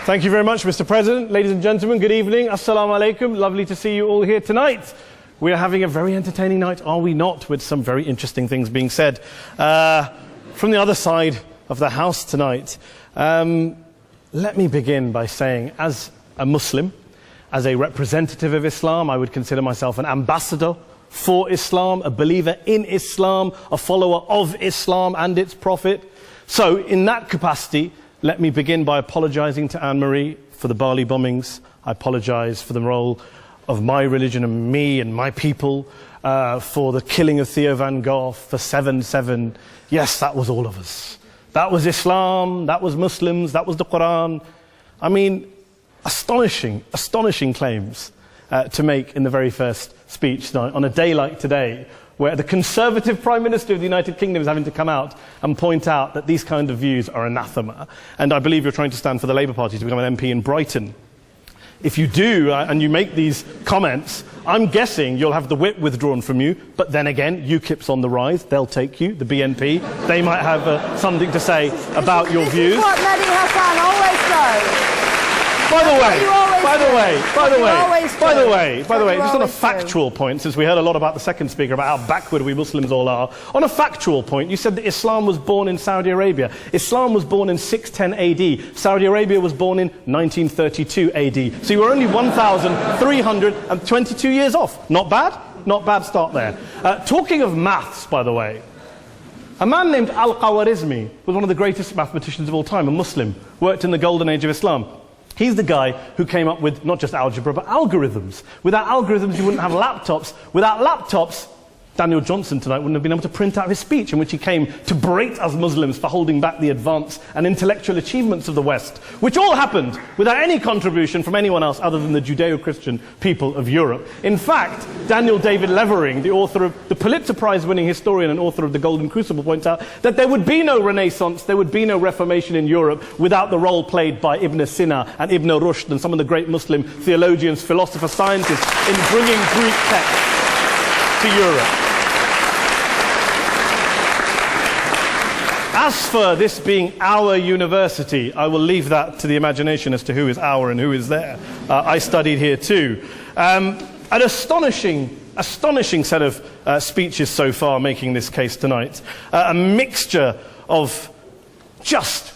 Thank you very much, Mr. President. Ladies and gentlemen, good evening. Assalamu alaikum. Lovely to see you all here tonight. We are having a very entertaining night, are we not, with some very interesting things being said. From the other side of the house tonight, let me begin by saying, as a Muslim, as a representative of Islam, I would consider myself an ambassador for Islam, a believer in Islam, a follower of Islam and its Prophet. So, in that capacity, let me begin by apologizing to Anne-Marie for the Bali bombings. I apologize for the role of my religion and me and my people, for the killing of Theo van Gogh, for 7/7. Yes, that was all of us. That was Islam, that was Muslims, that was the Quran. I mean, astonishing claims to make in the very first speech tonight, on a day like today, where the Conservative Prime Minister of the United Kingdom is having to come out and point out that these kind of views are anathema. And I believe you're trying to stand for the Labour Party to become an MP in Brighton. If you do, and you make these comments, I'm guessing you'll have the whip withdrawn from you, but then again, UKIP's on the rise, they'll take you, the BNP, they might have something to say about your views. This is what Mehdi Hassan always does. By the way, just on a factual point, since we heard a lot about the second speaker, about how backward we Muslims all are, on a factual point, you said that Islam was born in Saudi Arabia. Islam was born in 610 AD. Saudi Arabia was born in 1932 AD. So you were only 1,322 years off. Not bad? Not bad start there. Talking of maths, by the way, a man named Al-Khwarizmi was one of the greatest mathematicians of all time, a Muslim, worked in the golden age of Islam. He's the guy who came up with not just algebra, but algorithms. Without algorithms, you wouldn't have laptops. Without laptops, Daniel Johnson tonight wouldn't have been able to print out his speech in which he came to berate us Muslims for holding back the advance and intellectual achievements of the West, which all happened without any contribution from anyone else other than the Judeo-Christian people of Europe. In fact, Daniel David Levering, the author of the Pulitzer Prize-winning historian and author of The Golden Crucible, points out that there would be no Renaissance, there would be no Reformation in Europe without the role played by Ibn Sina and Ibn Rushd and some of the great Muslim theologians, philosophers, scientists in bringing Greek texts to Europe. As for this being our university, I will leave that to the imagination as to who is our and who is there. I studied here too. An astonishing set of speeches so far making this case tonight. A mixture of just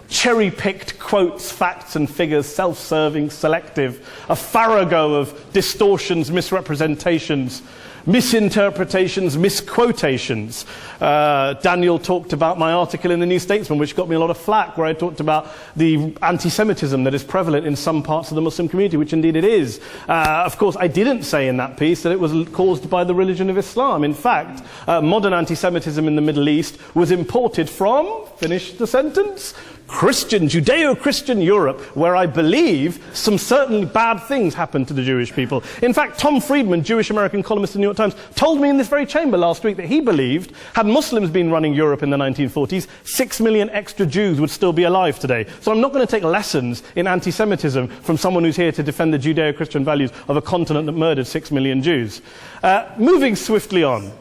cherry-picked quotes, facts and figures, self-serving, selective, a farrago of distortions, misrepresentations, misinterpretations, misquotations. Daniel talked about my article in the New Statesman, which got me a lot of flack, where I talked about the anti-Semitism that is prevalent in some parts of the Muslim community, which indeed it is. Of course, I didn't say in that piece that it was caused by the religion of Islam. In fact, modern anti-Semitism in the Middle East was imported from, finish the sentence, Judeo-Christian Europe, where I believe some certainly bad things happened to the Jewish people. In fact, Tom Friedman, Jewish-American columnist in the New York Times, told me in this very chamber last week that he believed, had Muslims been running Europe in the 1940s, 6 million extra Jews would still be alive today. So I'm not going to take lessons in anti-Semitism from someone who's here to defend the Judeo-Christian values of a continent that murdered 6 million Jews. Moving swiftly on.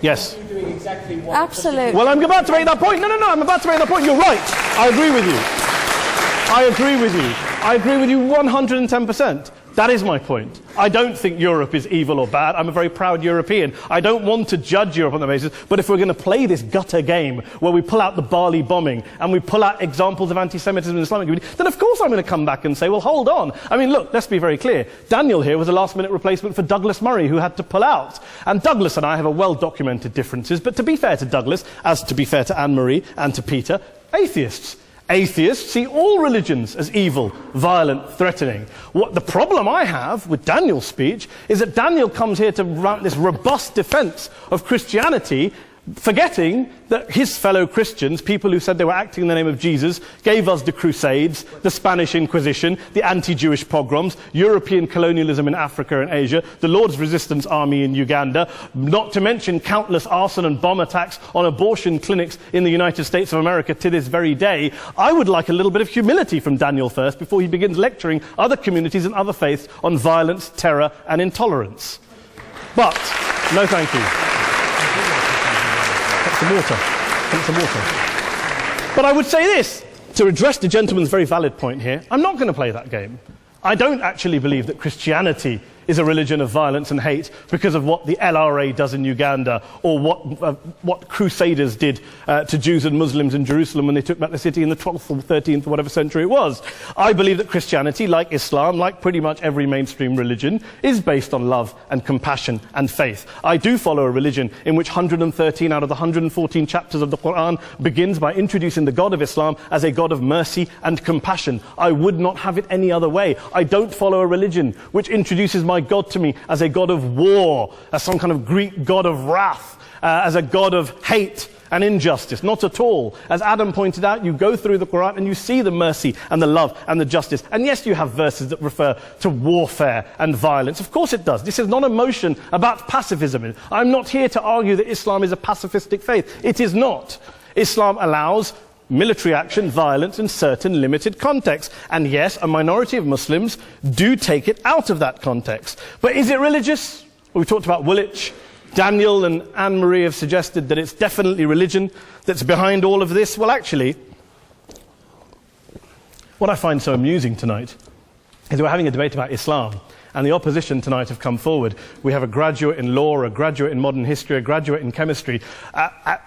Yes. Absolutely. Well, I'm about to make that point. No, I'm about to make that point. You're right. I agree with you 110%. That is my point. I don't think Europe is evil or bad. I'm a very proud European. I don't want to judge Europe on that basis, but if we're going to play this gutter game where we pull out the Bali bombing and we pull out examples of anti-Semitism in the Islamic community, then of course I'm going to come back and say, well, hold on. I mean, look, let's be very clear. Daniel here was a last-minute replacement for Douglas Murray, who had to pull out. And Douglas and I have a well-documented differences, but to be fair to Douglas, as to be fair to Anne-Marie and to Peter, atheists. Atheists see all religions as evil, violent, threatening. What the problem I have with Daniel's speech is that Daniel comes here to write this robust defense of Christianity, forgetting that his fellow Christians, people who said they were acting in the name of Jesus, gave us the Crusades, the Spanish Inquisition, the anti-Jewish pogroms, European colonialism in Africa and Asia, the Lord's Resistance Army in Uganda, not to mention countless arson and bomb attacks on abortion clinics in the United States of America to this very day. I would like a little bit of humility from Daniel first before he begins lecturing other communities and other faiths on violence, terror and intolerance. But, no thank you. Some water. But I would say this, to address the gentleman's very valid point here, I'm not going to play that game. I don't actually believe that Christianity is a religion of violence and hate because of what the LRA does in Uganda or what Crusaders did to Jews and Muslims in Jerusalem when they took back the city in the 12th or 13th or whatever century it was. I believe that Christianity, like Islam, like pretty much every mainstream religion, is based on love and compassion and faith. I do follow a religion in which 113 out of the 114 chapters of the Quran begins by introducing the God of Islam as a God of mercy and compassion. I would not have it any other way. I don't follow a religion which introduces my God to me as a God of war, as some kind of Greek God of wrath, as a God of hate and injustice. Not at all. As Adam pointed out, you go through the Quran and you see the mercy and the love and the justice. And yes, you have verses that refer to warfare and violence. Of course it does. This is not a motion about pacifism. I'm not here to argue that Islam is a pacifistic faith. It is not. Islam allows military action, violence in certain limited contexts. And yes, a minority of Muslims do take it out of that context. But is it religious? Well, we talked about Woolwich. Daniel and Anne-Marie have suggested that it's definitely religion that's behind all of this. Well, actually, what I find so amusing tonight is we're having a debate about Islam. And the opposition tonight have come forward. We have a graduate in law, a graduate in modern history, a graduate in chemistry.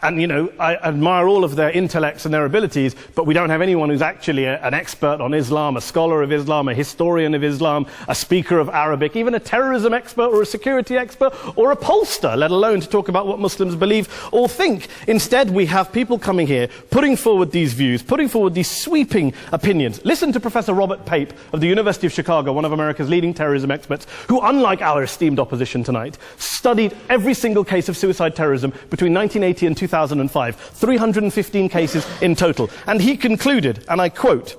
And, you know, I admire all of their intellects and their abilities, but we don't have anyone who's actually an expert on Islam, a scholar of Islam, a historian of Islam, a speaker of Arabic, even a terrorism expert or a security expert or a pollster, let alone to talk about what Muslims believe or think. Instead, we have people coming here, putting forward these views, putting forward these sweeping opinions. Listen to Professor Robert Pape of the University of Chicago, one of America's leading terrorism experts, who, unlike our esteemed opposition tonight, studied every single case of suicide terrorism between 1980 and 2005, 315 cases in total. And he concluded, and I quote,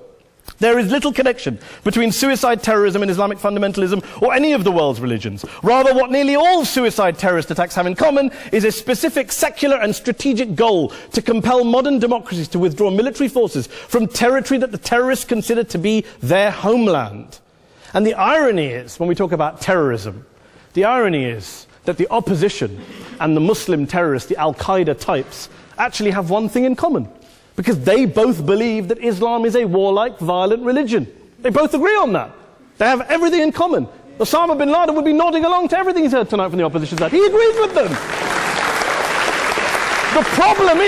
"There is little connection between suicide terrorism and Islamic fundamentalism or any of the world's religions. Rather, what nearly all suicide terrorist attacks have in common is a specific secular and strategic goal to compel modern democracies to withdraw military forces from territory that the terrorists consider to be their homeland." And the irony is, when we talk about terrorism, the irony is that the opposition and the Muslim terrorists, the Al-Qaeda types, actually have one thing in common. Because they both believe that Islam is a warlike, violent religion. They both agree on that. They have everything in common. Osama bin Laden would be nodding along to everything he's heard tonight from the opposition side. He agrees with them. The problem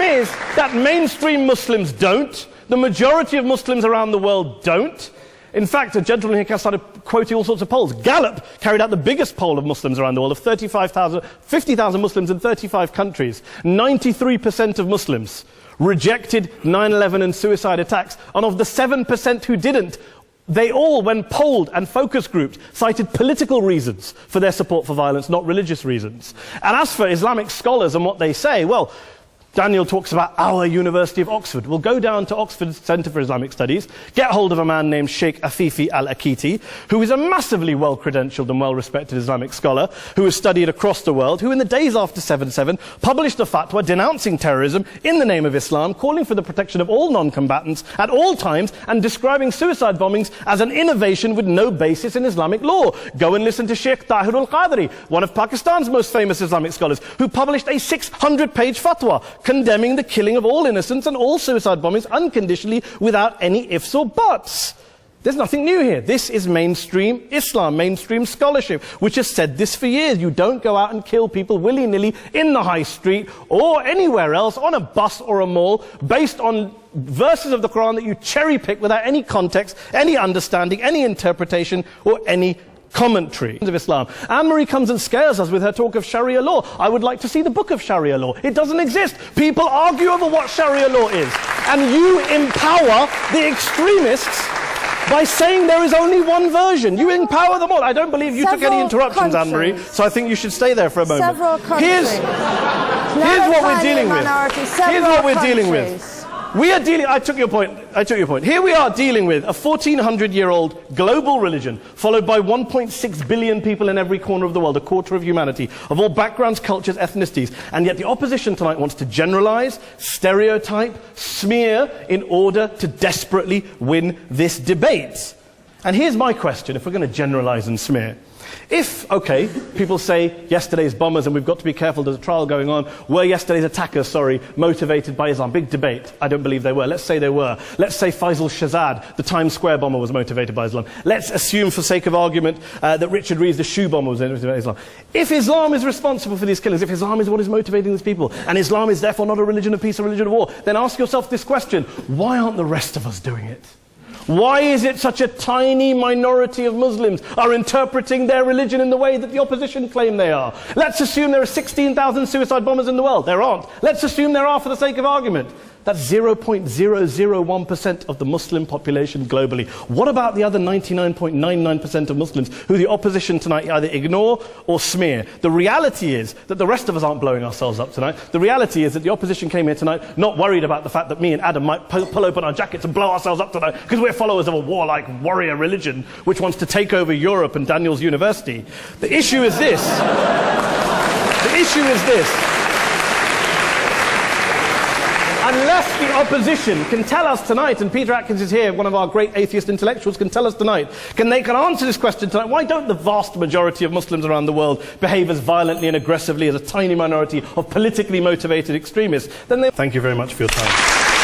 is that mainstream Muslims don't. The majority of Muslims around the world don't. In fact, a gentleman here started quoting all sorts of polls. Gallup carried out the biggest poll of Muslims around the world, of 50,000 Muslims in 35 countries. 93% of Muslims rejected 9/11 and suicide attacks. And of the 7% who didn't, they all, when polled and focus grouped, cited political reasons for their support for violence, not religious reasons. And as for Islamic scholars and what they say, well, Daniel talks about our University of Oxford. We'll go down to Oxford Centre for Islamic Studies, get hold of a man named Sheikh Afifi al-Akiti, who is a massively well-credentialed and well-respected Islamic scholar, who has studied across the world, who in the days after 7/7 published a fatwa denouncing terrorism in the name of Islam, calling for the protection of all non-combatants at all times, and describing suicide bombings as an innovation with no basis in Islamic law. Go and listen to Sheikh Tahir al-Qadri, one of Pakistan's most famous Islamic scholars, who published a 600-page fatwa condemning the killing of all innocents and all suicide bombings unconditionally without any ifs or buts. There's nothing new here. This is mainstream Islam, mainstream scholarship, which has said this for years. You don't go out and kill people willy-nilly in the high street or anywhere else, on a bus or a mall, based on verses of the Quran that you cherry-pick without any context, any understanding, any interpretation, or any commentary of Islam. Anne-Marie comes and scares us with her talk of Sharia law. I would like to see the book of Sharia law. It doesn't exist. People argue over what Sharia law is. And you empower the extremists by saying there is only one version. You empower them all. I don't believe you took any interruptions, Anne-Marie, so I think you should stay there for a moment. Here's what we're dealing with. Here's what we're dealing with. I took your point. Here we are dealing with a 1400-year-old global religion, followed by 1.6 billion people in every corner of the world, a quarter of humanity, of all backgrounds, cultures, ethnicities. And yet the opposition tonight wants to generalize, stereotype, smear, in order to desperately win this debate. And here's my question, if we're going to generalize and smear. If, okay, people say yesterday's bombers, and we've got to be careful, there's a trial going on, were yesterday's attackers, motivated by Islam? Big debate. I don't believe they were. Let's say they were. Let's say Faisal Shahzad, the Times Square bomber, was motivated by Islam. Let's assume, for sake of argument, that Richard Reeves, the shoe bomber, was motivated by Islam. If Islam is responsible for these killings, if Islam is what is motivating these people, and Islam is therefore not a religion of peace, a religion of war, then ask yourself this question: why aren't the rest of us doing it? Why is it such a tiny minority of Muslims are interpreting their religion in the way that the opposition claim they are? Let's assume there are 16,000 suicide bombers in the world. There aren't. Let's assume there are for the sake of argument. That's 0.001% of the Muslim population globally. What about the other 99.99% of Muslims who the opposition tonight either ignore or smear? The reality is that the rest of us aren't blowing ourselves up tonight. The reality is that the opposition came here tonight not worried about the fact that me and Adam might pull open our jackets and blow ourselves up tonight because we're followers of a warlike warrior religion which wants to take over Europe and Daniel's university. The issue is this. The issue is this. Unless the opposition can tell us tonight, and Peter Atkins is here, one of our great atheist intellectuals, can tell us tonight, can answer this question tonight: why don't the vast majority of Muslims around the world behave as violently and aggressively as a tiny minority of politically motivated extremists? Then they... Thank you very much for your time.